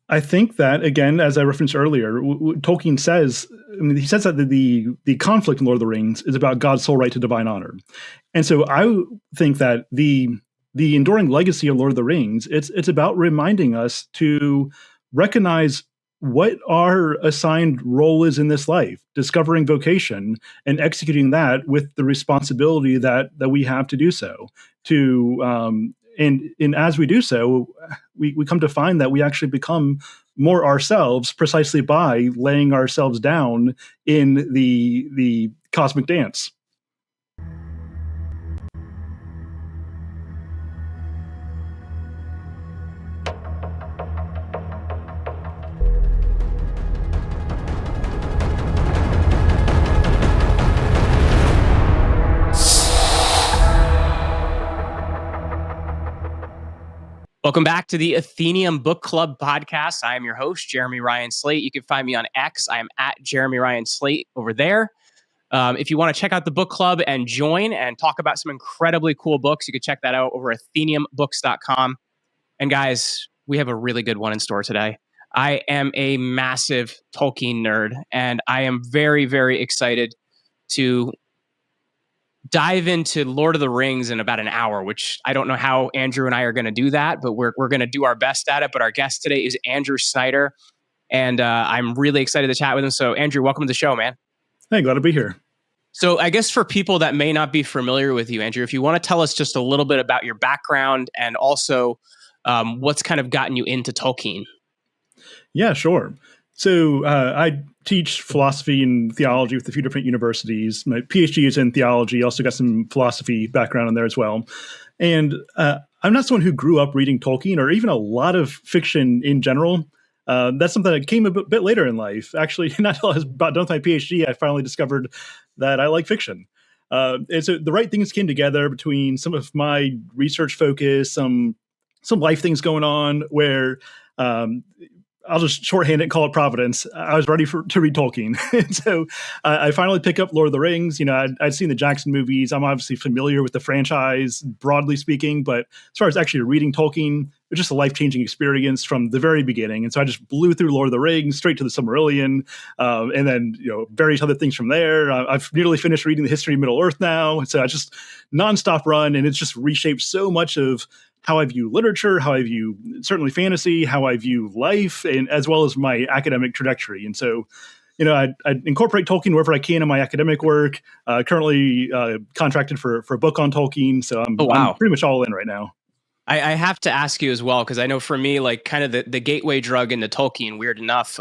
I think that, again, as I referenced earlier, Tolkien says, he says that the conflict in Lord of the Rings is about God's sole right to divine honor. And so I think that the enduring legacy of Lord of the Rings, it's about reminding us to recognize what our assigned role is in this life, discovering vocation and executing that with the responsibility that we have to do so. And as we do so, we come to find that we actually become more ourselves precisely by laying ourselves down in the cosmic dance. Welcome back to the Athenium Book Club podcast. I am your host, Jeremy Ryan Slate. You can find me on X. I am at Jeremy Ryan Slate over there. If you want to check out the book club and join and talk about some incredibly cool books, you can check that out over at atheniumbooks.com. And guys, we have a really good one in store today. I am a massive Tolkien nerd, and I am very, very excited to dive into Lord of the Rings in about an hour, which I don't know how Andrew and I are going to do that, but we're going to do our best at it. But our guest today is Andrew Snyder, and I'm really excited to chat with him. So Andrew, welcome to the show, man. Hey, glad to be here. So I guess for people that may not be familiar with you, Andrew, if you want to tell us just a little bit about your background and also what's kind of gotten you into Tolkien. Yeah, sure. So I teach philosophy and theology with a few different universities. My PhD is in theology. Also got some philosophy background in there as well. And I'm not someone who grew up reading Tolkien or even a lot of fiction in general. That's something that came a bit later in life. Actually, not until I was about done with my PhD, I finally discovered that I like fiction. And so the right things came together between some of my research focus, some life things going on where I'll just shorthand it and call it Providence. I was ready to read Tolkien. And so I finally pick up Lord of the Rings. You know, I'd seen the Jackson movies. I'm obviously familiar with the franchise, broadly speaking. But as far as actually reading Tolkien, it was just a life-changing experience from the very beginning. And so I just blew through Lord of the Rings, straight to the Silmarillion, and then, various other things from there. I've nearly finished reading the history of Middle-earth now. So I just nonstop run, and it's just reshaped so much of how I view literature, how I view certainly fantasy, how I view life, and as well as my academic trajectory. And so, I incorporate Tolkien wherever I can in my academic work. Currently contracted for a book on Tolkien, so I'm pretty much all in right now. I have to ask you as well, because I know for me, like kind of the gateway drug into Tolkien, weird enough,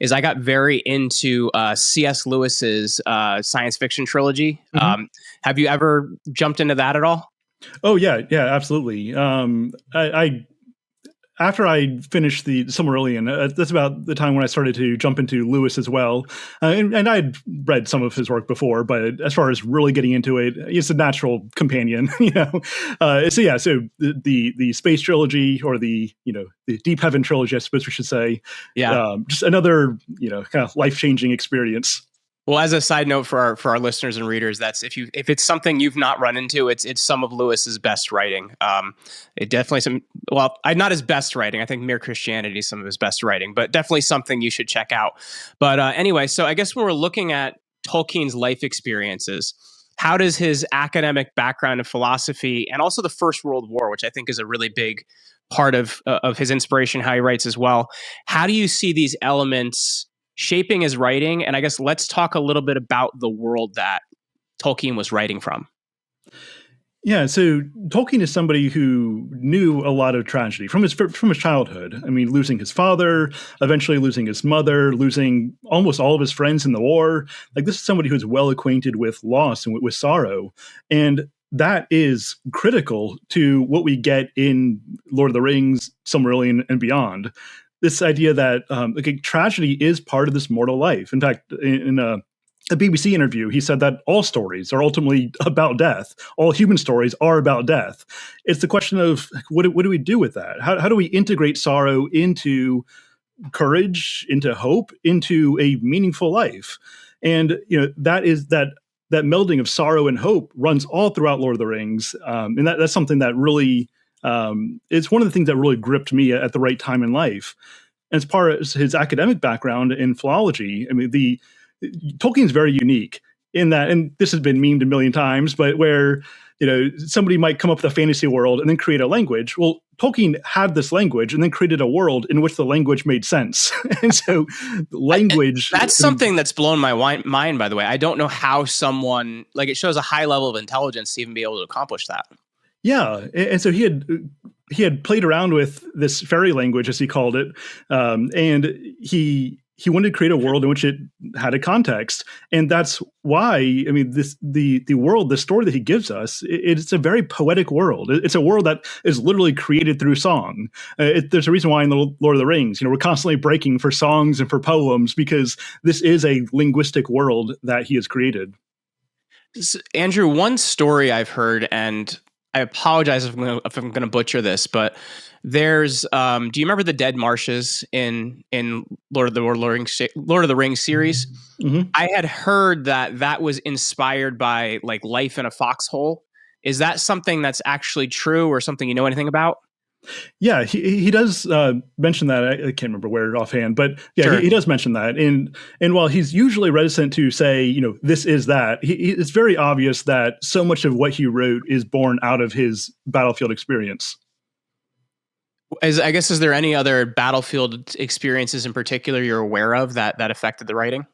is I got very into C.S. Lewis's science fiction trilogy. Mm-hmm. Have you ever jumped into that at all? Oh yeah, absolutely. I after I finished the Silmarillion, that's about the time when I started to jump into Lewis as well. And I'd read some of his work before, but as far as really getting into it, it's a natural companion, So the Space Trilogy, or the Deep Heaven Trilogy, I suppose we should say. Yeah. Just another, kind of life-changing experience. Well, as a side note for our listeners and readers, that's if it's something you've not run into, it's some of Lewis's best writing. It definitely not his best writing. I think Mere Christianity is some of his best writing, but definitely something you should check out. But anyway, so I guess when we're looking at Tolkien's life experiences, how does his academic background in philosophy and also the First World War, which I think is a really big part of his inspiration, how he writes as well, how do you see these elements shaping his writing? And I guess let's talk a little bit about the world that Tolkien was writing from. Yeah, so Tolkien is somebody who knew a lot of tragedy from his childhood. I mean, losing his father, eventually losing his mother, losing almost all of his friends in the war. Like, this is somebody who's well acquainted with loss and with sorrow. And that is critical to what we get in Lord of the Rings, Silmarillion, and beyond. This idea that tragedy is part of this mortal life. In fact, in a BBC interview, he said that all stories are ultimately about death. All human stories are about death. It's the question of what do we do with that? How do we integrate sorrow into courage, into hope, into a meaningful life? And that is that melding of sorrow and hope runs all throughout Lord of the Rings, and that's something that really It's one of the things that really gripped me at the right time in life. As far as his academic background in philology, I mean, Tolkien's very unique in that, and this has been memed a million times, but where somebody might come up with a fantasy world and then create a language. Well, Tolkien had this language and then created a world in which the language made sense. And so language... That's something that's blown my mind, by the way. I don't know how someone, like, it shows a high level of intelligence to even be able to accomplish that. Yeah. And so he had played around with this fairy language, as he called it, and he wanted to create a world in which it had a context. And that's why, I mean, the world, the story that he gives us, it's a very poetic world. It's a world that is literally created through song. There's a reason why in the Lord of the Rings, we're constantly breaking for songs and for poems, because this is a linguistic world that he has created. Andrew, one story I've heard, and I apologize if I'm going to butcher this, but there's do you remember the Dead Marshes in Lord of the Rings series? Mm-hmm. I had heard that was inspired by like life in a foxhole. Is that something that's actually true, or something you know anything about? Yeah, he does mention that. I can't remember where offhand, but yeah, sure. He does mention that. And while he's usually reticent to say, this is that, it's very obvious that so much of what he wrote is born out of his battlefield experience. Is there any other battlefield experiences in particular you're aware of that affected the writing?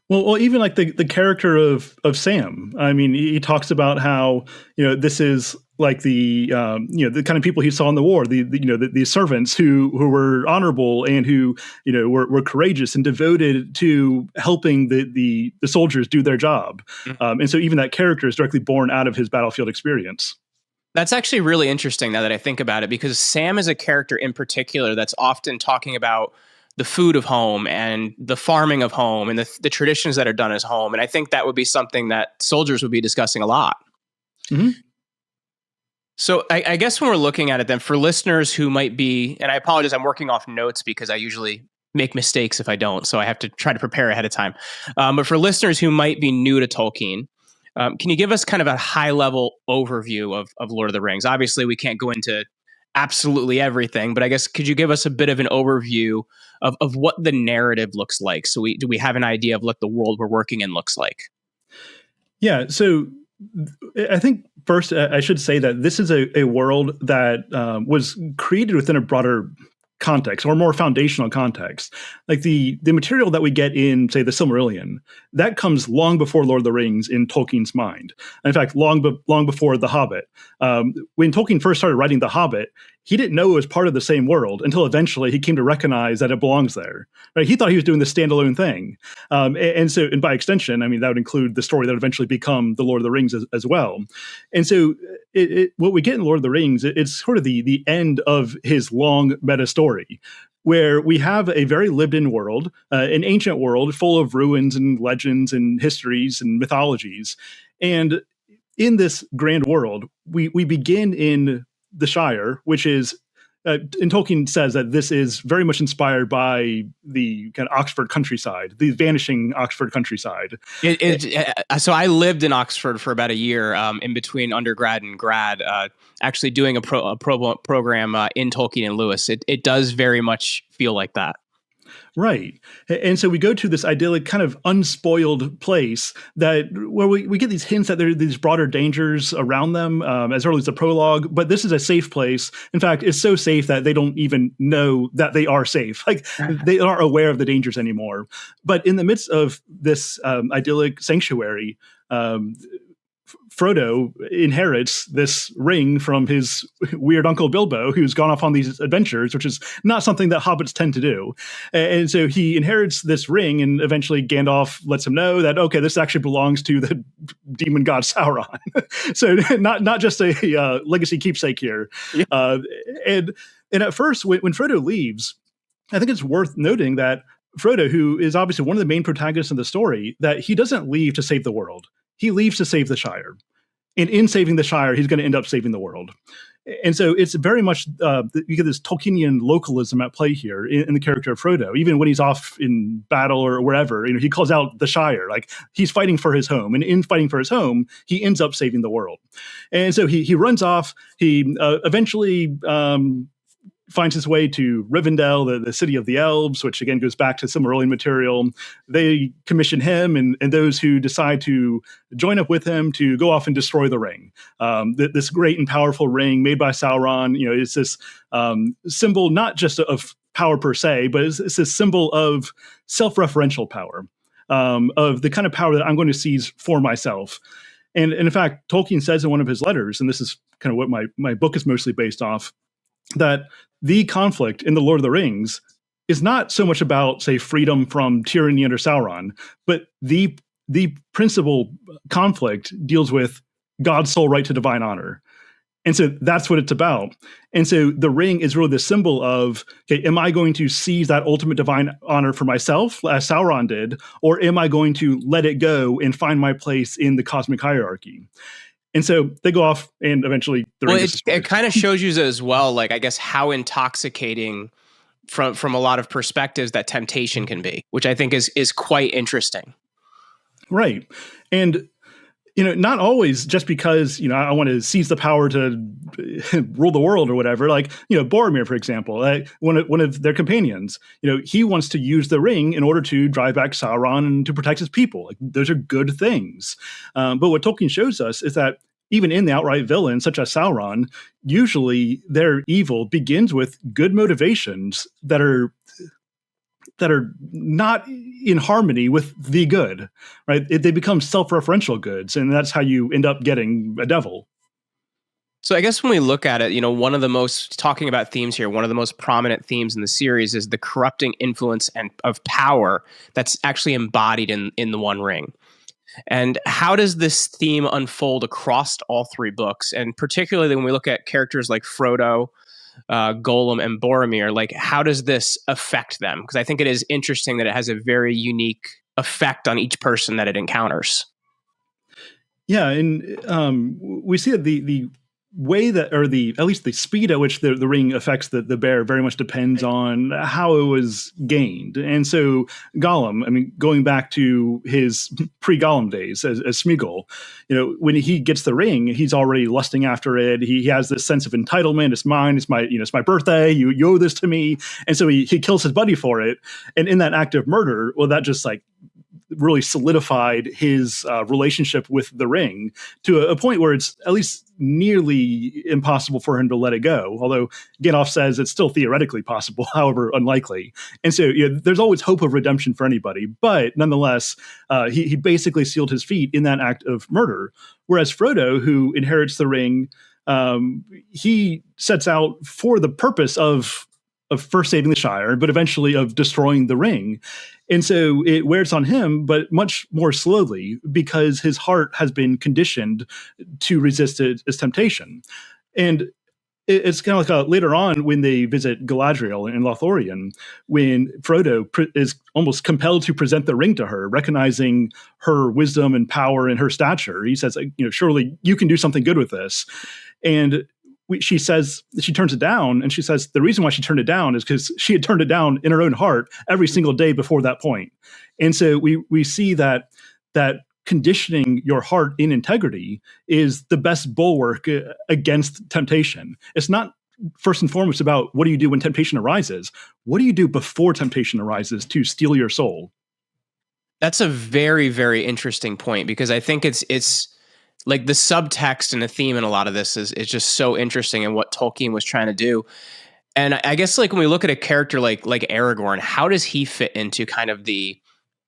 Well, even like the character of Sam. I mean, he talks about how this is like the kind of people he saw in the war, the servants who were honorable and who were courageous and devoted to helping the soldiers do their job. Mm-hmm. And so even that character is directly born out of his battlefield experience. That's actually really interesting now that I think about it, because Sam is a character in particular that's often talking about the food of home and the farming of home and the traditions that are done as home. And I think that would be something that soldiers would be discussing a lot. Mm-hmm. So I guess when we're looking at it then, for listeners who might be, and I apologize, I'm working off notes because I usually make mistakes if I don't, so I have to try to prepare ahead of time. But for listeners who might be new to Tolkien, can you give us kind of a high-level overview of Lord of the Rings? Obviously, we can't go into absolutely everything, but I guess could you give us a bit of an overview of what the narrative looks like? So do we have an idea of what the world we're working in looks like? Yeah, so I think first I should say that this is a world that was created within a broader context, or more foundational context. Like the material that we get in, say, the Silmarillion, that comes long before Lord of the Rings in Tolkien's mind. In fact, long before The Hobbit. When Tolkien first started writing The Hobbit, he didn't know it was part of the same world until eventually he came to recognize that it belongs there. Right? He thought he was doing the standalone thing. And by extension, I mean, that would include the story that would eventually become The Lord of the Rings as well. And so what we get in Lord of the Rings, it's sort of the end of his long meta story, where we have a very lived-in world, an ancient world full of ruins and legends and histories and mythologies. And in this grand world, we begin in the Shire, which is, and Tolkien says that this is very much inspired by the kind of Oxford countryside, the vanishing Oxford countryside. So I lived in Oxford for about a year, in between undergrad and grad, actually doing a program in Tolkien and Lewis. It does very much feel like that. Right. And so we go to this idyllic, kind of unspoiled place where we get these hints that there are these broader dangers around them as early as the prologue. But this is a safe place. In fact, it's so safe that they don't even know that they are safe. Like they aren't aware of the dangers anymore. But in the midst of this idyllic sanctuary, Frodo inherits this ring from his weird Uncle Bilbo, who's gone off on these adventures, which is not something that hobbits tend to do. And so he inherits this ring, and eventually Gandalf lets him know that, okay, this actually belongs to the demon god Sauron. So not just a legacy keepsake here. Yeah. And at first, when Frodo leaves, I think it's worth noting that Frodo, who is obviously one of the main protagonists of the story, that he doesn't leave to save the world. He leaves to save the Shire. And in saving the Shire, he's going to end up saving the world. And so it's very much you get this Tolkienian localism at play here in the character of Frodo. Even when he's off in battle or wherever, he calls out the Shire, like he's fighting for his home. And in fighting for his home, he ends up saving the world. And so he runs off. He eventually finds his way to Rivendell, the city of the elves, which again goes back to some early material. They commission him and those who decide to join up with him to go off and destroy the ring. This great and powerful ring made by Sauron, it's this symbol not just of power per se, but it's a symbol of self-referential power, of the kind of power that I'm going to seize for myself. And in fact, Tolkien says in one of his letters, and this is kind of what my book is mostly based off, that the conflict in The Lord of the Rings is not so much about, say, freedom from tyranny under Sauron, but the principal conflict deals with God's sole right to divine honor. And so that's what it's about. And so the ring is really the symbol of, okay, am I going to seize that ultimate divine honor for myself, as Sauron did, or am I going to let it go and find my place in the cosmic hierarchy? And so they go off, and eventually the ring is destroyed. It kind of shows you as well, like, I guess, how intoxicating from a lot of perspectives that temptation can be, which I think is quite interesting. Right. And not always just because, I want to seize the power to rule the world or whatever. Like, Boromir, for example, one of their companions, he wants to use the ring in order to drive back Sauron and to protect his people. Like, those are good things. But what Tolkien shows us is that even in the outright villains, such as Sauron, usually their evil begins with good motivations that are not in harmony with the good, right? They become self-referential goods, and that's how you end up getting a devil. So I guess when we look at it, one of the most, talking about themes here, one of the most prominent themes in the series is the corrupting influence of power that's actually embodied in the One Ring. And how does this theme unfold across all three books? And particularly when we look at characters like Frodo, Gollum, and Boromir, like, how does this affect them? Because I think it is interesting that it has a very unique effect on each person that it encounters. Yeah, and we see that the way that, or at least the speed at which the ring affects the bear very much depends on how it was gained. And so Gollum, going back to his pre-Gollum days as Smeagol, when he gets the ring, he's already lusting after it. He has this sense of entitlement. It's mine. It's my birthday. You owe this to me. And so he kills his buddy for it. And in that act of murder, well, that just really solidified his relationship with the ring to a point where it's at least nearly impossible for him to let it go. Although Gandalf says it's still theoretically possible, however unlikely. And so there's always hope of redemption for anybody. But nonetheless, he basically sealed his feet in that act of murder. Whereas Frodo, who inherits the ring, he sets out for the purpose of first saving the Shire, but eventually of destroying the ring. And so it wears on him, but much more slowly, because his heart has been conditioned to resist its temptation. And it's kind of like later on when they visit Galadriel in Lothlorien, when Frodo is almost compelled to present the ring to her, recognizing her wisdom and power and her stature. He says, surely you can do something good with this. And she says, she turns it down, and she says the reason why she turned it down is because she had turned it down in her own heart every single day before that point. And so we see that conditioning your heart in integrity is the best bulwark against temptation. It's not first and foremost about what do you do when temptation arises. What do you do before temptation arises to steal your soul? That's a very, very interesting point, because I think it's like the subtext and the theme in a lot of this is just so interesting in what Tolkien was trying to do. And I guess, like, when we look at a character like Aragorn, how does he fit into kind of the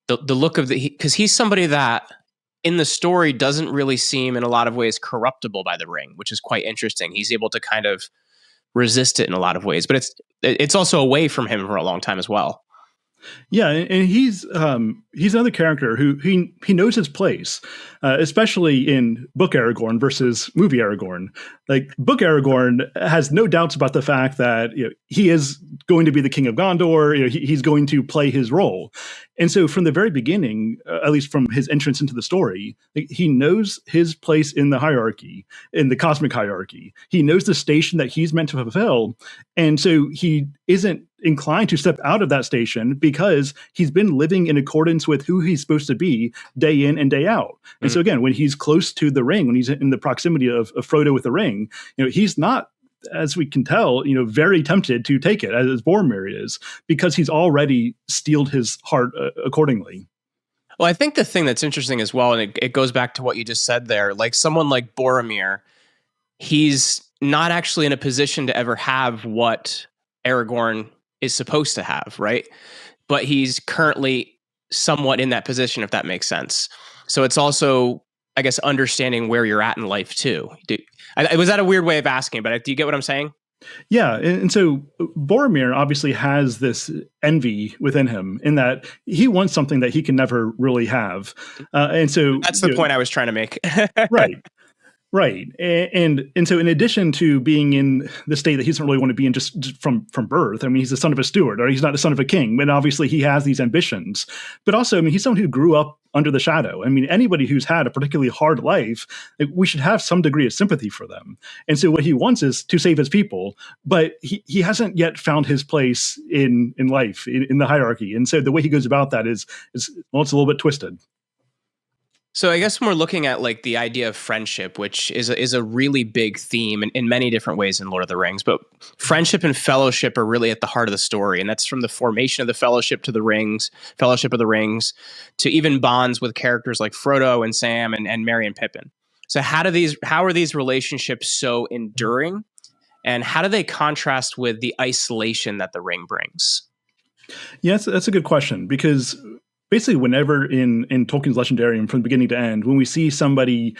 look of because he's somebody that in the story doesn't really seem in a lot of ways corruptible by the ring, which is quite interesting. He's able to kind of resist it in a lot of ways, but it's also away from him for a long time as well. Yeah, and he's another character who he knows his place, especially in book Aragorn versus movie Aragorn. Like book Aragorn has no doubts about the fact that he is going to be the king of Gondor. He's going to play his role, and so from the very beginning, at least from his entrance into the story, like, he knows his place in the hierarchy, in the cosmic hierarchy. He knows the station that he's meant to fulfill, and so he isn't inclined to step out of that station because he's been living in accordance with who he's supposed to be day in and day out. And so again, when he's close to the ring, when he's in the proximity of Frodo with the ring, he's not, as we can tell, very tempted to take it, as Boromir is, because he's already steeled his heart accordingly. Well, I think the thing that's interesting as well, and it goes back to what you just said there, like someone like Boromir, he's not actually in a position to ever have what Aragorn is supposed to have, right? But he's currently somewhat in that position, if that makes sense. So it's also, I guess, understanding where you're at in life too. Was that a weird way of asking, but do you get what I'm saying? Yeah, and so Boromir obviously has this envy within him in that he wants something that he can never really have, and so that's the point I was trying to make. Right. Right. And so in addition to being in the state that he doesn't really want to be in just from birth, I mean, he's the son of a steward, or he's not the son of a king, but obviously he has these ambitions. But also, I mean, he's someone who grew up under the shadow. I mean, anybody who's had a particularly hard life, we should have some degree of sympathy for them. And so what he wants is to save his people, but he hasn't yet found his place in life, in the hierarchy. And so the way he goes about that is well, it's a little bit twisted. So I guess when we're looking at like the idea of friendship, which is a really big theme in many different ways in Lord of the Rings, but friendship and fellowship are really at the heart of the story. And that's from the formation of the Fellowship of the Rings, to even bonds with characters like Frodo and Sam and Merry and Pippin. So how are these relationships so enduring? And how do they contrast with the isolation that the ring brings? Yes, that's a good question, because basically whenever in Tolkien's Legendarium, from beginning to end, when we see somebody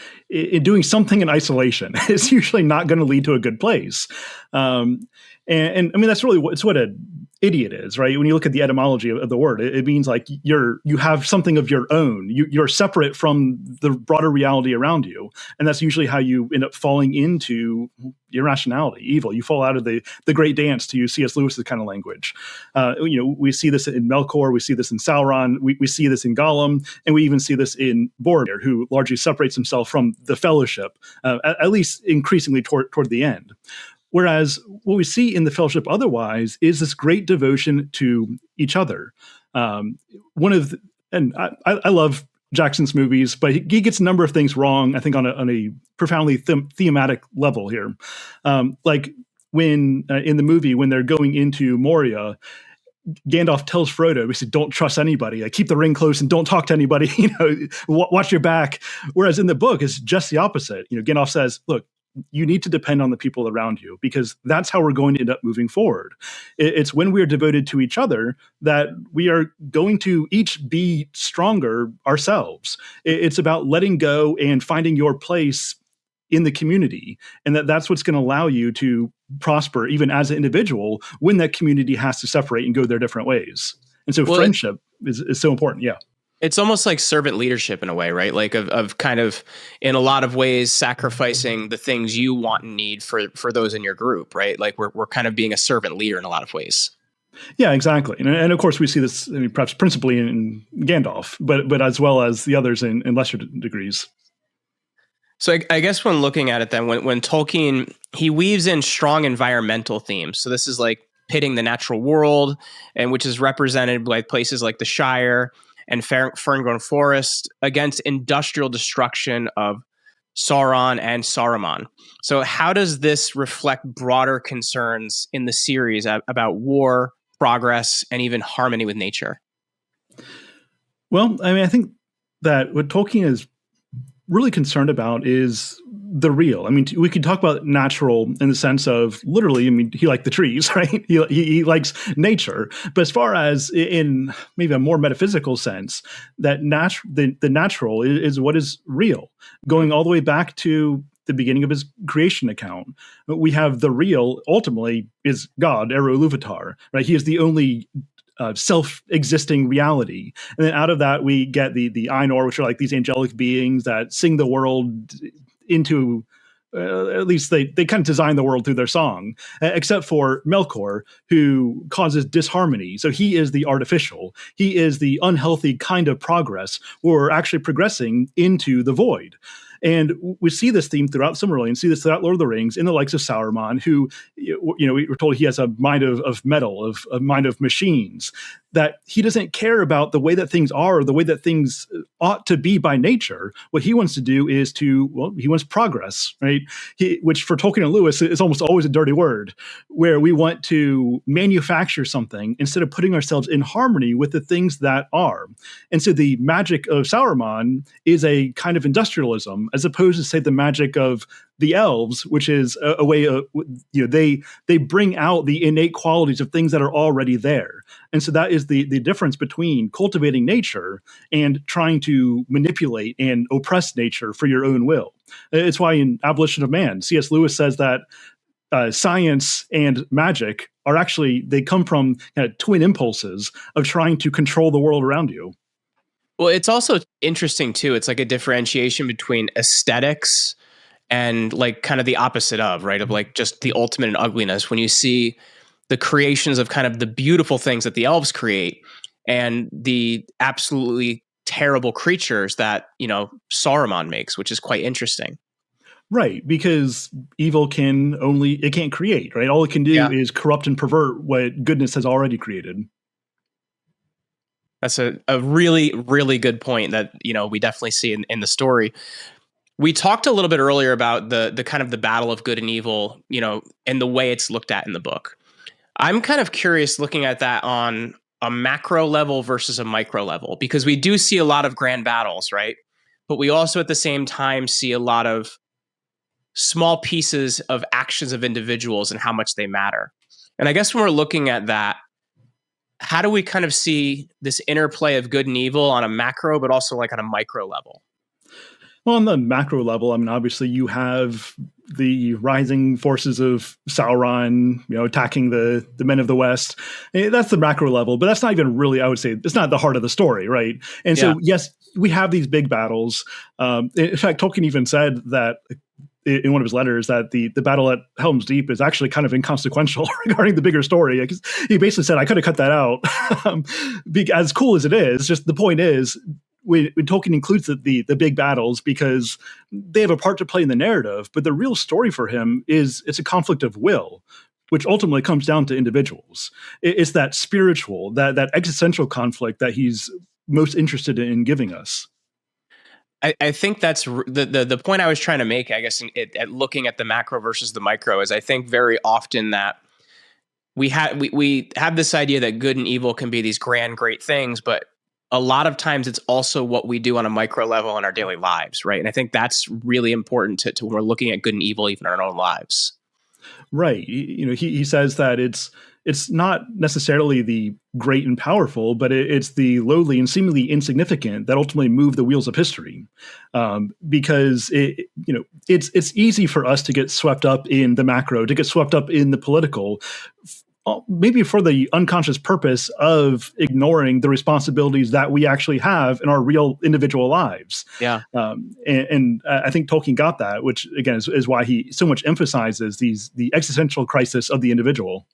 doing something in isolation, it's usually not going to lead to a good place. And I mean, that's really what an idiot is, right? When you look at the etymology of the word, it means like you have something of your own. You're separate from the broader reality around you. And that's usually how you end up falling into irrationality, evil. You fall out of the great dance, to use C.S. Lewis's kind of language. We see this in Melkor, we see this in Sauron, we see this in Gollum, and we even see this in Boromir, who largely separates himself from the Fellowship, at least increasingly toward the end. Whereas what we see in the Fellowship otherwise is this great devotion to each other. I love Jackson's movies, but he gets a number of things wrong, I think, on a profoundly thematic level here. Like when in the movie, when they're going into Moria, Gandalf tells Frodo, basically, don't trust anybody. Like, keep the ring close and don't talk to anybody. Watch your back. Whereas in the book, it's just the opposite. Gandalf says, look, you need to depend on the people around you, because that's how we're going to end up moving forward. It's when we are devoted to each other that we are going to each be stronger ourselves. It's about letting go and finding your place in the community. And that's what's going to allow you to prosper even as an individual when that community has to separate and go their different ways. And so friendship is so important. Yeah. It's almost like servant leadership in a way, right? Like of kind of, in a lot of ways, sacrificing the things you want and need for those in your group, right? Like we're kind of being a servant leader in a lot of ways. Yeah, exactly. And of course we see this, perhaps principally in Gandalf, but as well as the others in lesser degrees. So I guess when looking at it then, when Tolkien, he weaves in strong environmental themes. So this is like pitting the natural world, and which is represented by places like the Shire and fern-grown forest against industrial destruction of Sauron and Saruman. So how does this reflect broader concerns in the series about war, progress, and even harmony with nature? Well, I mean, I think that what Tolkien is really concerned about is the real. I mean, we could talk about natural in the sense of literally, I mean, he liked the trees, right? He likes nature. But as far as in maybe a more metaphysical sense, that the natural is what is real. Going all the way back to the beginning of his creation account, we have the real ultimately is God, Eru Ilúvatar, right? He is the only self-existing reality. And then out of that, we get the Ainur, which are like these angelic beings that sing the world into, at least they kind of design the world through their song, except for Melkor, who causes disharmony. So he is the artificial. He is the unhealthy kind of progress. We're actually progressing into the void. And we see this theme throughout Silmarillion, see this throughout Lord of the Rings, in the likes of Sauron, who, we were told he has a mind of metal, a mind of machines, that he doesn't care about the way that things are, or the way that things ought to be by nature. What he wants to do is he wants progress, right? Which for Tolkien and Lewis is almost always a dirty word, where we want to manufacture something instead of putting ourselves in harmony with the things that are. And so the magic of Sauron is a kind of industrialism, as opposed to, say, the magic of the elves, which is a way of, they bring out the innate qualities of things that are already there. And so that is the difference between cultivating nature and trying to manipulate and oppress nature for your own will. It's why in Abolition of Man, C.S. Lewis says that science and magic are actually, they come from kind of twin impulses of trying to control the world around you. Well, it's also interesting too. It's like a differentiation between aesthetics and like kind of the opposite of, right? Of like just the ultimate in ugliness. When you see the creations of kind of the beautiful things that the elves create and the absolutely terrible creatures that, Saruman makes, which is quite interesting. Right, because evil can't create, right? All it can do is corrupt and pervert what goodness has already created. That's a really, really good point that, we definitely see in the story. We talked a little bit earlier about the kind of the battle of good and evil, and the way it's looked at in the book. I'm kind of curious looking at that on a macro level versus a micro level, because we do see a lot of grand battles, right? But we also at the same time see a lot of small pieces of actions of individuals and how much they matter. And I guess when we're looking at that, how do we kind of see this interplay of good and evil on a macro, but also like on a micro level? Well, on the macro level, I mean, obviously you have the rising forces of Sauron, attacking the men of the West. That's the macro level, but that's not even really, I would say, it's not the heart of the story, right? And so, yes, we have these big battles. In fact, Tolkien even said that in one of his letters that the battle at Helm's Deep is actually kind of inconsequential regarding the bigger story. He basically said, I could have cut that out. As cool as it is, just the point is, when Tolkien includes the big battles because they have a part to play in the narrative, but the real story for him is it's a conflict of will, which ultimately comes down to individuals. It's that spiritual, that existential conflict that he's most interested in giving us. I think that's the point I was trying to make, I guess, at looking at the macro versus the micro, is I think very often that we have this idea that good and evil can be these grand, great things, but a lot of times it's also what we do on a micro level in our daily lives, right? And I think that's really important to when we're looking at good and evil, even in our own lives. Right. He says that it's not necessarily the great and powerful, but it's the lowly and seemingly insignificant that ultimately move the wheels of history. Because it's easy for us to get swept up in the macro, to get swept up in the political, maybe for the unconscious purpose of ignoring the responsibilities that we actually have in our real individual lives. Yeah. And I think Tolkien got that, which again is why he so much emphasizes the existential crisis of the individual.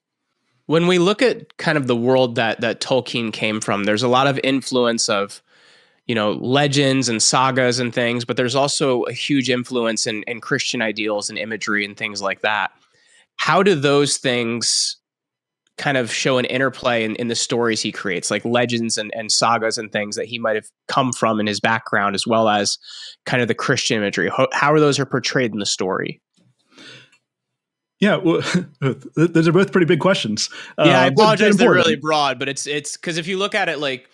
When we look at kind of the world that Tolkien came from, there's a lot of influence of, legends and sagas and things, but there's also a huge influence in Christian ideals and imagery and things like that. How do those things kind of show an interplay in the stories he creates, like legends and sagas and things that he might have come from in his background, as well as kind of the Christian imagery? How are those portrayed in the story? Yeah, well, those are both pretty big questions. I apologize, they're really broad, but it's because if you look at it, like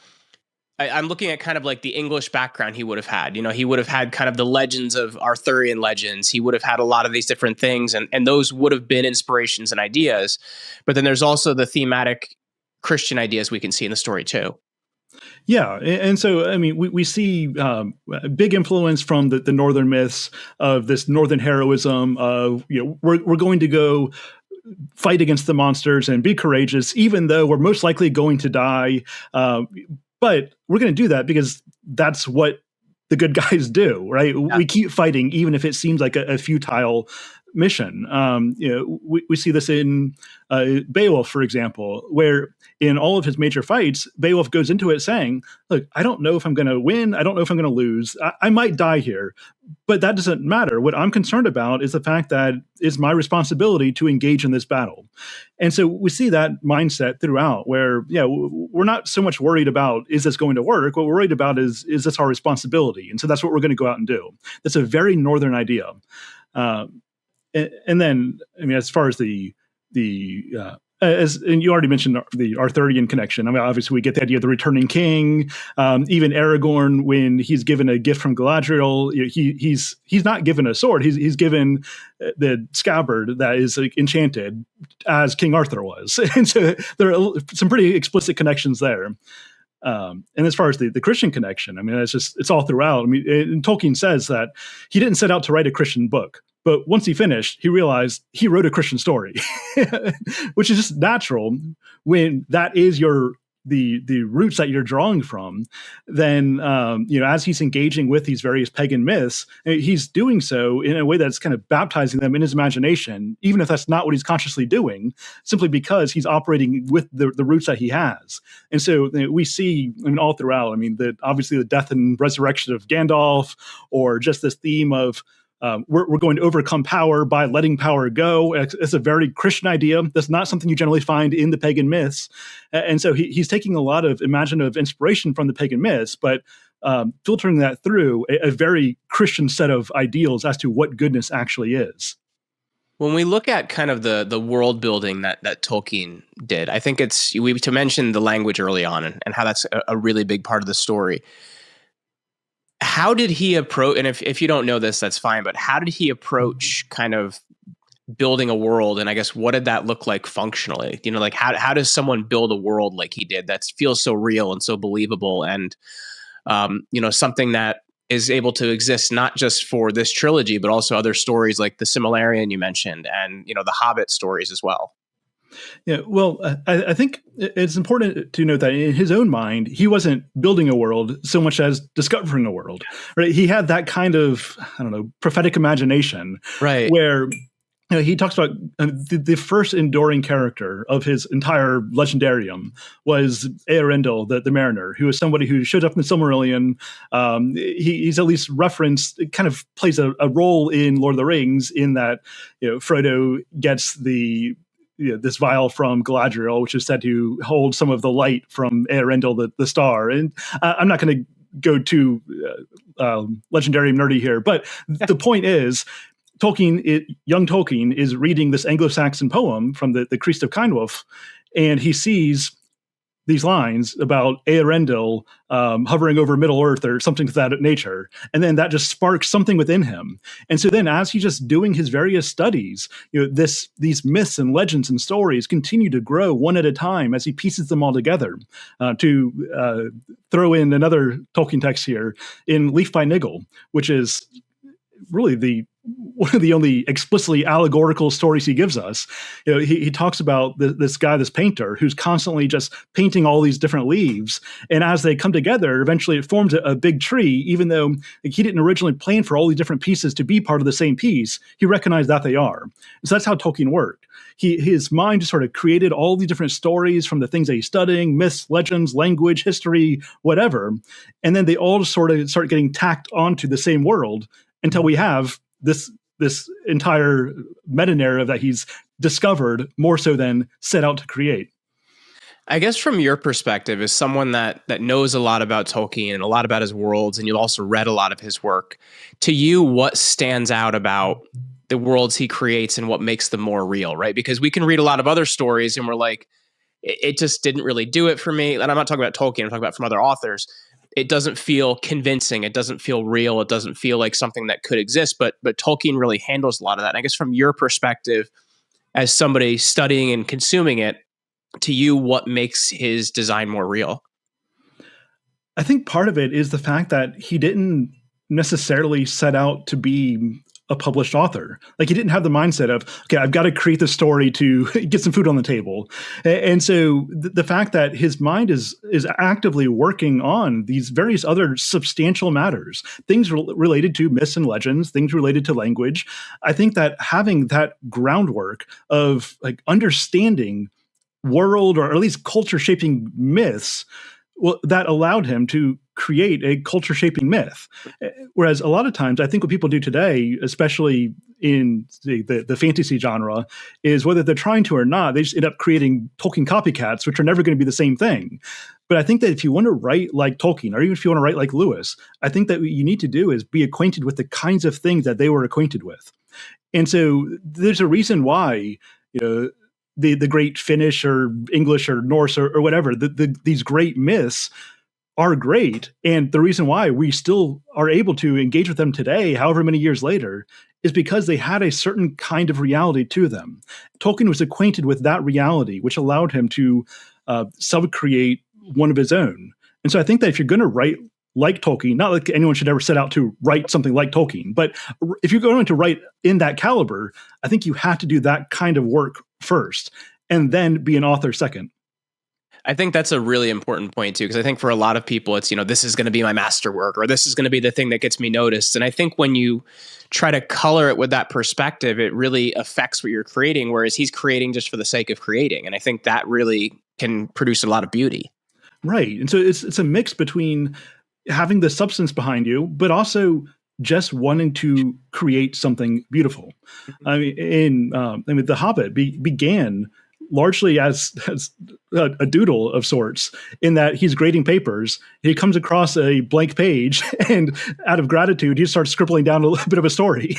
I'm looking at kind of like the English background he would have had. He would have had kind of the legends of Arthurian legends. He would have had a lot of these different things, and those would have been inspirations and ideas. But then there's also the thematic Christian ideas we can see in the story too. Yeah, and so I mean, we see big influence from the northern myths of this northern heroism of we're going to go fight against the monsters and be courageous, even though we're most likely going to die. But we're going to do that because that's what the good guys do, right? Yeah. We keep fighting, even if it seems like a futile mission. We see this in Beowulf, for example, where in all of his major fights, Beowulf goes into it saying, look, I don't know if I'm going to win. I don't know if I'm going to lose. I might die here, but that doesn't matter. What I'm concerned about is the fact that it's my responsibility to engage in this battle. And so we see that mindset throughout where, we're not so much worried about, is this going to work? What we're worried about is this our responsibility? And so that's what we're going to go out and do. That's a very Northern idea. And then, as far as and you already mentioned the Arthurian connection. Obviously, we get the idea of the returning king. Even Aragorn, when he's given a gift from Galadriel, he's not given a sword. He's given the scabbard that is enchanted, as King Arthur was. And so there are some pretty explicit connections there. And as far as the Christian connection, it's all throughout. And Tolkien says that he didn't set out to write a Christian book, but once he finished, he realized he wrote a Christian story, which is just natural when that is the roots that you're drawing from. Then, as he's engaging with these various pagan myths, he's doing so in a way that's kind of baptizing them in his imagination, even if that's not what he's consciously doing, simply because he's operating with the roots that he has. And so we see, all throughout, obviously the death and resurrection of Gandalf, or just this theme of we're going to overcome power by letting power go. It's a very Christian idea. That's not something you generally find in the pagan myths. And so he's taking a lot of imaginative inspiration from the pagan myths, but filtering that through a very Christian set of ideals as to what goodness actually is. When we look at kind of the world building that Tolkien did, I think to mention the language early on and how that's a really big part of the story. How did he approach, and if you don't know this, that's fine, but how did he approach kind of building a world? And I guess, what did that look like functionally? How does someone build a world like he did that feels so real and so believable and, something that is able to exist not just for this trilogy, but also other stories like the Silmarillion you mentioned and, the Hobbit stories as well? Yeah, well, I think it's important to note that in his own mind, he wasn't building a world so much as discovering a world. Right? He had that kind of, prophetic imagination, right? Where he talks about the first enduring character of his entire legendarium was Eärendil, the mariner, who is somebody who showed up in the Silmarillion. He's at least referenced, it kind of plays a role in Lord of the Rings in that Frodo gets this vial from Galadriel, which is said to hold some of the light from Eärendil, the star. And I'm not going to go too legendary nerdy here, but the point is, young Tolkien is reading this Anglo-Saxon poem from the Kriest of Cynwulf, and he sees these lines about Eärendil hovering over Middle-earth or something of that nature. And then that just sparks something within him. And so then as he's just doing his various studies, these myths and legends and stories continue to grow one at a time as he pieces them all together. To throw in another Tolkien text here, in Leaf by Niggle, which is really one of the only explicitly allegorical stories he gives us. He talks about this guy, this painter, who's constantly just painting all these different leaves. And as they come together, eventually it forms a big tree, even though he didn't originally plan for all these different pieces to be part of the same piece. He recognized that they are. So that's how Tolkien worked. His mind just sort of created all these different stories from the things that he's studying, myths, legends, language, history, whatever. And then they all just sort of start getting tacked onto the same world until we have this entire meta-narrative that he's discovered more so than set out to create. I guess from your perspective, as someone that knows a lot about Tolkien and a lot about his worlds, and you've also read a lot of his work, to you, what stands out about the worlds he creates and what makes them more real, right? Because we can read a lot of other stories and we're like, it just didn't really do it for me. And I'm not talking about Tolkien, I'm talking about from other authors. It doesn't feel convincing. It doesn't feel real. It doesn't feel like something that could exist. But Tolkien really handles a lot of that. And I guess from your perspective, as somebody studying and consuming it, to you, what makes his design more real? I think part of it is the fact that he didn't necessarily set out to be a published author. Like he didn't have the mindset of, okay, I've got to create this story to get some food on the table. And so the fact that his mind is actively working on these various other substantial matters, things related to myths and legends, things related to language, I think that having that groundwork of like understanding world or at least culture shaping myths, well, that allowed him to create a culture shaping myth. Whereas a lot of times, I think what people do today, especially in the fantasy genre, is whether they're trying to or not, they just end up creating Tolkien copycats, which are never going to be the same thing. But I think that if you want to write like Tolkien, or even if you want to write like Lewis, I think that what you need to do is be acquainted with the kinds of things that they were acquainted with. And so there's a reason why, the great Finnish or English or Norse or whatever, these great myths are great. And the reason why we still are able to engage with them today, however many years later, is because they had a certain kind of reality to them. Tolkien was acquainted with that reality, which allowed him to sub-create one of his own. And so I think that if you're going to write like Tolkien, not like anyone should ever set out to write something like Tolkien, but if you're going to write in that caliber, I think you have to do that kind of work first and then be an author second. I think that's a really important point too, because I think for a lot of people, it's, this is going to be my masterwork, or this is going to be the thing that gets me noticed. And I think when you try to color it with that perspective, it really affects what you're creating, whereas he's creating just for the sake of creating. And I think that really can produce a lot of beauty. Right. And so it's a mix between having the substance behind you, but also just wanting to create something beautiful. I mean, The Hobbit began largely as a doodle of sorts, in that he's grading papers. He comes across a blank page, and out of gratitude, he starts scribbling down a little bit of a story.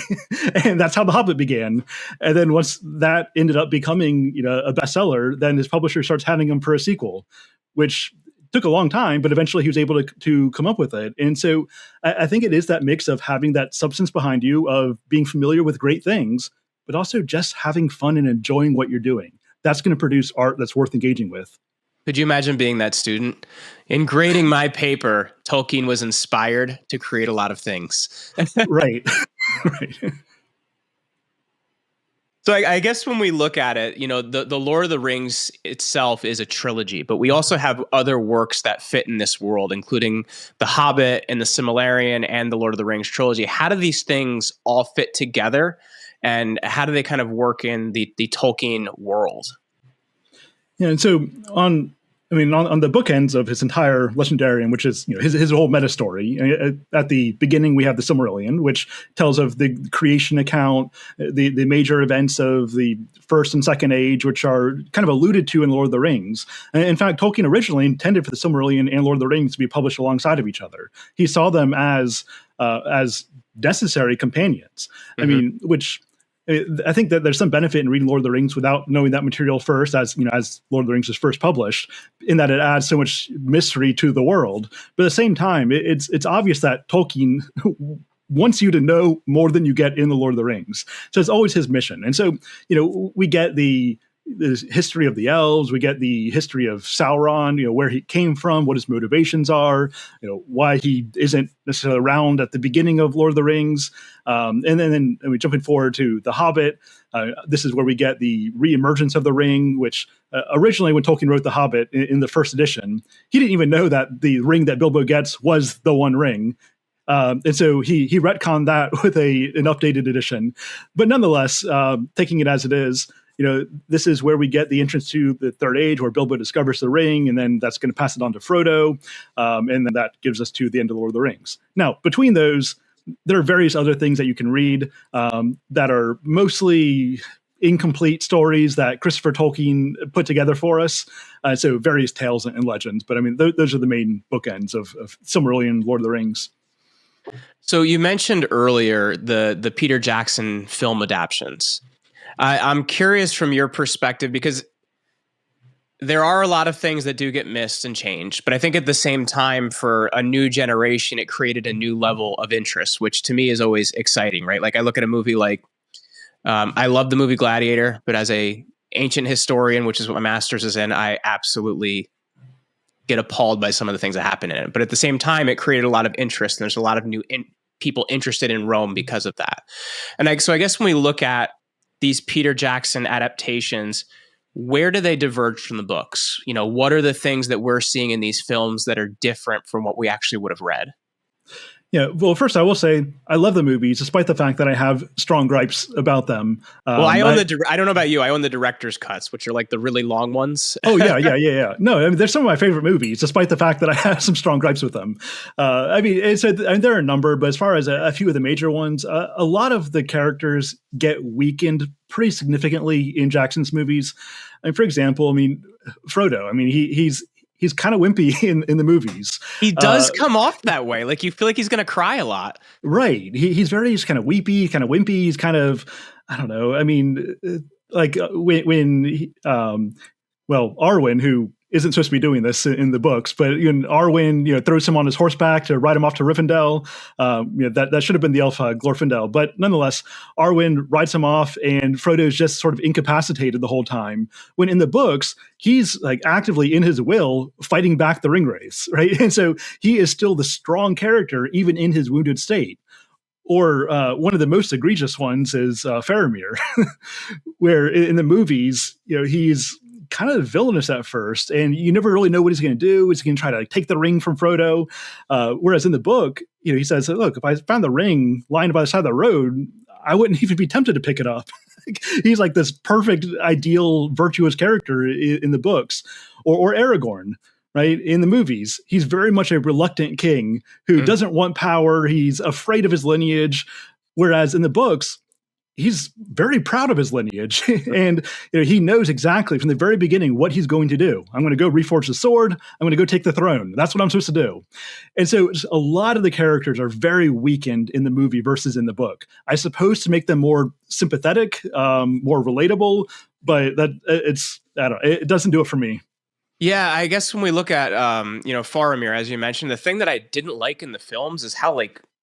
And that's how The Hobbit began. And then once that ended up becoming, a bestseller, then his publisher starts hounding him for a sequel, which took a long time, but eventually he was able to come up with it. And so I think it is that mix of having that substance behind you, of being familiar with great things, but also just having fun and enjoying what you're doing. That's going to produce art that's worth engaging with. Could you imagine being that student? In grading my paper, Tolkien was inspired to create a lot of things. Right. Right. So I guess when we look at it, the Lord of the Rings itself is a trilogy, but we also have other works that fit in this world, including The Hobbit and the Silmarillion and the Lord of the Rings trilogy. How do these things all fit together? And how do they kind of work in the Tolkien world? Yeah, and so on the bookends of his entire Legendarium, which is his whole meta story. At the beginning, we have the Silmarillion, which tells of the creation account, the major events of the First and Second Age, which are kind of alluded to in Lord of the Rings. And in fact, Tolkien originally intended for the Silmarillion and Lord of the Rings to be published alongside of each other. He saw them as necessary companions. Mm-hmm. I think that there's some benefit in reading Lord of the Rings without knowing that material first, as Lord of the Rings was first published, in that it adds so much mystery to the world. But at the same time, it's obvious that Tolkien wants you to know more than you get in the Lord of the Rings. So it's always his mission. And so, we get the history of the elves, we get the history of Sauron, where he came from, what his motivations are, why he isn't necessarily around at the beginning of Lord of the Rings. And then we jumping forward to The Hobbit. This is where we get the reemergence of the ring, which originally when Tolkien wrote The Hobbit in the first edition, he didn't even know that the ring that Bilbo gets was the One Ring. And so he retconned that with an updated edition. But nonetheless, taking it as it is, this is where we get the entrance to the Third Age, where Bilbo discovers the ring, and then that's going to pass it on to Frodo. And then that gives us to the end of Lord of the Rings. Now, between those, there are various other things that you can read that are mostly incomplete stories that Christopher Tolkien put together for us. So various tales and legends. But those are the main bookends of Silmarillion, Lord of the Rings. So you mentioned earlier the Peter Jackson film adaptations. I'm curious from your perspective, because there are a lot of things that do get missed and changed, but I think at the same time, for a new generation, it created a new level of interest, which to me is always exciting, right? Like I look at a movie like, I love the movie Gladiator, but as a ancient historian, which is what my master's is in, I absolutely get appalled by some of the things that happen in it. But at the same time, it created a lot of interest, and there's a lot of new people interested in Rome because of that. And so I guess when we look at these Peter Jackson adaptations, where do they diverge from the books? You know, what are the things that we're seeing in these films that are different from what we actually would have read? Yeah, well, first I will say I love the movies, despite the fact that I have strong gripes about them. Well, I own I don't know about you. I own the director's cuts, which are like the really long ones. Oh yeah. No, I mean, they're some of my favorite movies, despite the fact that I have some strong gripes with them. I mean, there are a number, but as far as a few of the major ones, a lot of the characters get weakened pretty significantly in Jackson's movies. And for example, I mean, Frodo. I mean, he's kind of wimpy in the movies. He does come off that way. Like you feel like he's going to cry a lot. Right. He's kind of weepy, kind of wimpy. He's kind of, I don't know. I mean, like when Arwen, who isn't supposed to be doing this in the books, but Arwen, throws him on his horseback to ride him off to Rivendell. That should have been the elf Glorfindel, but nonetheless, Arwen rides him off, and Frodo is just sort of incapacitated the whole time. When in the books, he's like actively in his will fighting back the Ringwraiths, right? And so he is still the strong character even in his wounded state. Or one of the most egregious ones is Faramir, where in the movies, he's kind of villainous at first, and you never really know what he's going to do. Is he going to try to take the ring from Frodo? Whereas in the book, he says, "Look, if I found the ring lying by the side of the road, I wouldn't even be tempted to pick it up." He's like this perfect, ideal, virtuous character in the books. Or Aragorn, right? In the movies, he's very much a reluctant king who doesn't want power. He's afraid of his lineage. Whereas in the books, he's very proud of his lineage, and he knows exactly from the very beginning what he's going to do. I'm going to go reforge the sword. I'm going to go take the throne. That's what I'm supposed to do. And so a lot of the characters are very weakened in the movie versus in the book. I suppose to make them more sympathetic, more relatable, but it doesn't do it for me. Yeah, I guess when we look at Faramir, as you mentioned, the thing that I didn't like in the films is how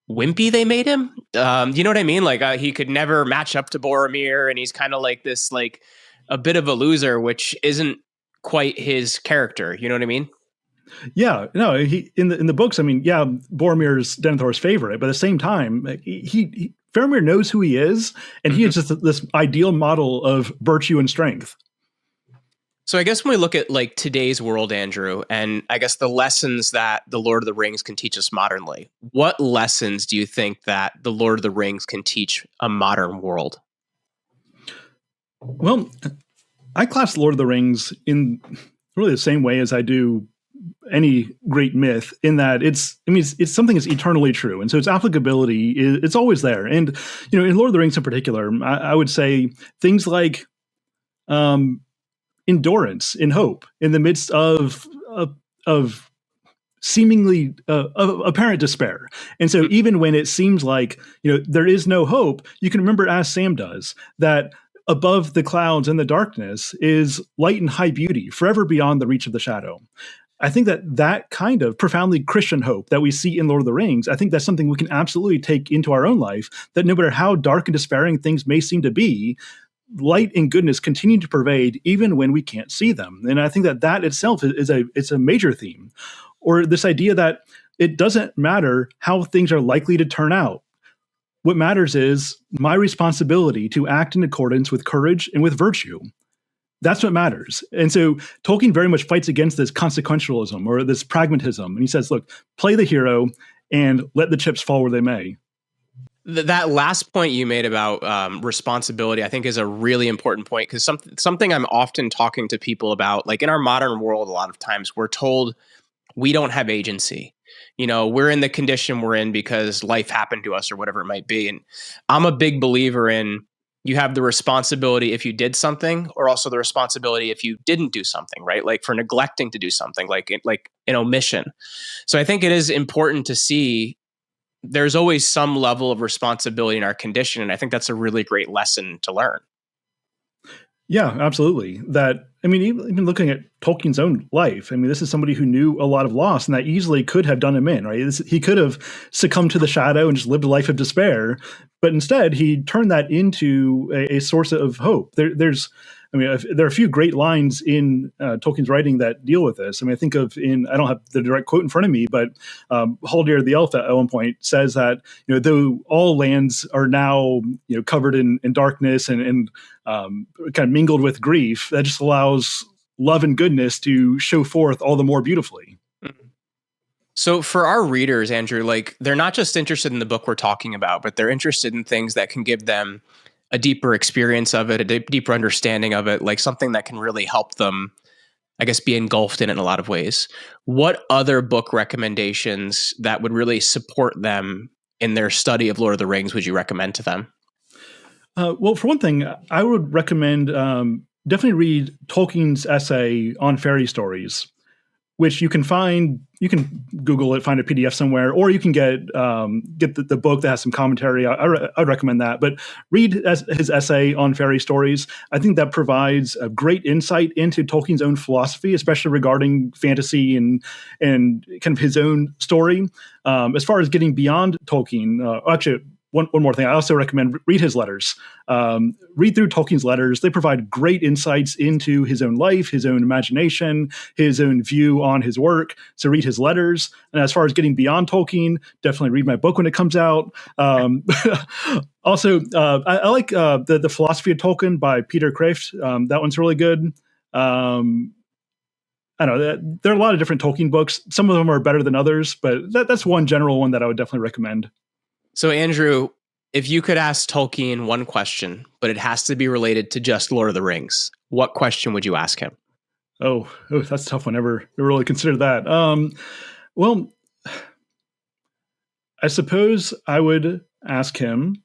wimpy they made him. You know what I mean? He could never match up to Boromir, and he's kind of like this, a bit of a loser, which isn't quite his character. You know what I mean? Yeah, no. He in the books. I mean, yeah, Boromir's Denethor's favorite, but at the same time, Faramir knows who he is, and he is just this ideal model of virtue and strength. So I guess when we look at today's world, Andrew, and I guess the lessons that the Lord of the Rings can teach us modernly, what lessons do you think that the Lord of the Rings can teach a modern world? Well, I class Lord of the Rings in really the same way as I do any great myth, in that it's something that's eternally true. And so its applicability it's always there. And, in Lord of the Rings in particular, I would say things like, endurance and hope in the midst of seemingly apparent despair. And so even when it seems like there is no hope, you can remember, as Sam does, that above the clouds and the darkness is light and high beauty, forever beyond the reach of the shadow. I think that kind of profoundly Christian hope that we see in Lord of the Rings, I think that's something we can absolutely take into our own life, that no matter how dark and despairing things may seem to be, light and goodness continue to pervade even when we can't see them. And I think that itself it's a major theme. Or this idea that it doesn't matter how things are likely to turn out. What matters is my responsibility to act in accordance with courage and with virtue. That's what matters. And so Tolkien very much fights against this consequentialism or this pragmatism. And he says, look, play the hero and let the chips fall where they may. That last point you made about responsibility, I think, is a really important point, because something I'm often talking to people about, in our modern world, a lot of times we're told we don't have agency. We're in the condition we're in because life happened to us or whatever it might be. And I'm a big believer in, you have the responsibility if you did something, or also the responsibility if you didn't do something, right? For neglecting to do something, like an omission. So I think it is important to see there's always some level of responsibility in our condition. And I think that's a really great lesson to learn. Yeah, absolutely. Even looking at Tolkien's own life, this is somebody who knew a lot of loss, and that easily could have done him in, right? He could have succumbed to the shadow and just lived a life of despair, but instead he turned that into a source of hope. I mean, there are a few great lines in Tolkien's writing that deal with this. I mean, I think of I don't have the direct quote in front of me, but Haldir the elf at one point says that, though all lands are now, covered in darkness and kind of mingled with grief, that just allows love and goodness to show forth all the more beautifully. So for our readers, Andrew, like, they're not just interested in the book we're talking about, but they're interested in things that can give them a deeper experience of it, a deeper understanding of it, like something that can really help them, I guess, be engulfed in it in a lot of ways. What other book recommendations that would really support them in their study of Lord of the Rings would you recommend to them? Well, for one thing, I would recommend definitely read Tolkien's essay on fairy stories, which you can find. You can Google it, find a PDF somewhere, or you can get the book that has some commentary. I'd recommend that. But read his essay on fairy stories. I think that provides a great insight into Tolkien's own philosophy, especially regarding fantasy and kind of his own story. As far as getting beyond Tolkien, actually. One more thing, I also recommend read his letters. Read through Tolkien's letters. They provide great insights into his own life, his own imagination, his own view on his work. So read his letters. And as far as getting beyond Tolkien, definitely read my book when it comes out. Also, I like the Philosophy of Tolkien by Peter Kreeft. That one's really good. I don't know. There are a lot of different Tolkien books. Some of them are better than others, but that's one general one that I would definitely recommend. So, Andrew, if you could ask Tolkien one question, but it has to be related to just Lord of the Rings, what question would you ask him? Oh, that's a tough one. Never really considered that. Well, I suppose I would ask him,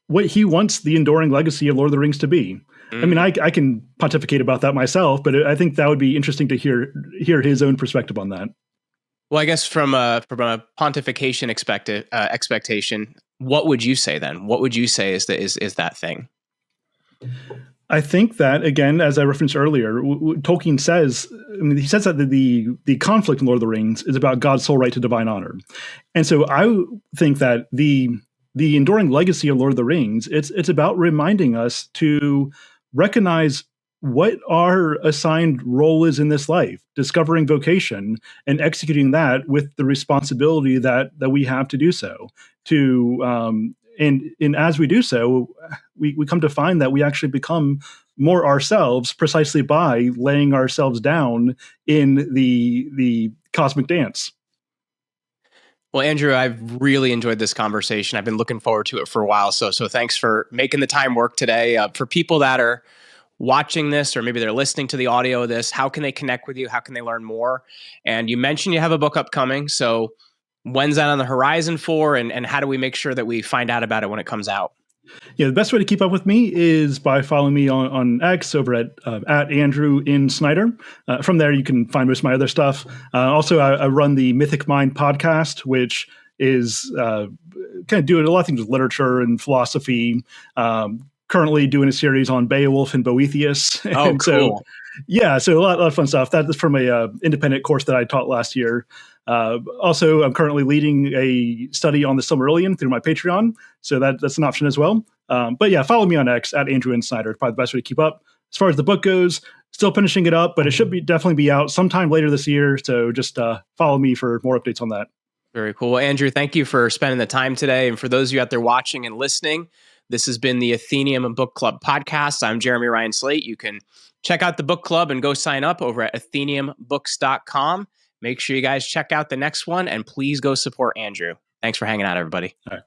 what he wants the enduring legacy of Lord of the Rings to be. I mean, I can pontificate about that myself, but I think that would be interesting to hear his own perspective on that. Well, I guess from a pontification expectation, what would you say then? What would you say is that thing? I think that, again, as I referenced earlier, Tolkien says, he says that the conflict in Lord of the Rings is about God's sole right to divine honor. And so I think that the enduring legacy of Lord of the Rings, it's about reminding us to recognize what our assigned role is in this life, discovering vocation and executing that with the responsibility that we have to do so. And as we do so, we come to find that we actually become more ourselves precisely by laying ourselves down in the cosmic dance. Well, Andrew, I've really enjoyed this conversation. I've been looking forward to it for a while. So thanks for making the time work today. For people that are watching this, or maybe they're listening to the audio of this, how can they connect with you? How can they learn more? And you mentioned you have a book upcoming. So when's that on the horizon for? And how do we make sure that we find out about it when it comes out? Yeah, the best way to keep up with me is by following me on X over at Andrew in Snyder. From there, you can find most of my other stuff. Also, I run the Mythic Mind podcast, which is kind of doing a lot of things with literature and philosophy. Currently doing a series on Beowulf and Boethius. Oh, and cool. So a lot of fun stuff. That is from a independent course that I taught last year. Also, I'm currently leading a study on the Silmarillion through my Patreon, so that's an option as well. But yeah, follow me on X at Andrew N. Snyder. Probably the best way to keep up. As far as the book goes, still finishing it up, but it should definitely be out sometime later this year. So just follow me for more updates on that. Very cool. Well, Andrew, thank you for spending the time today. And for those of you out there watching and listening, this has been the Athenium Book Club podcast. I'm Jeremy Ryan Slate. You can check out the book club and go sign up over at atheniumbooks.com. Make sure you guys check out the next one, and please go support Andrew. Thanks for hanging out, everybody. All right.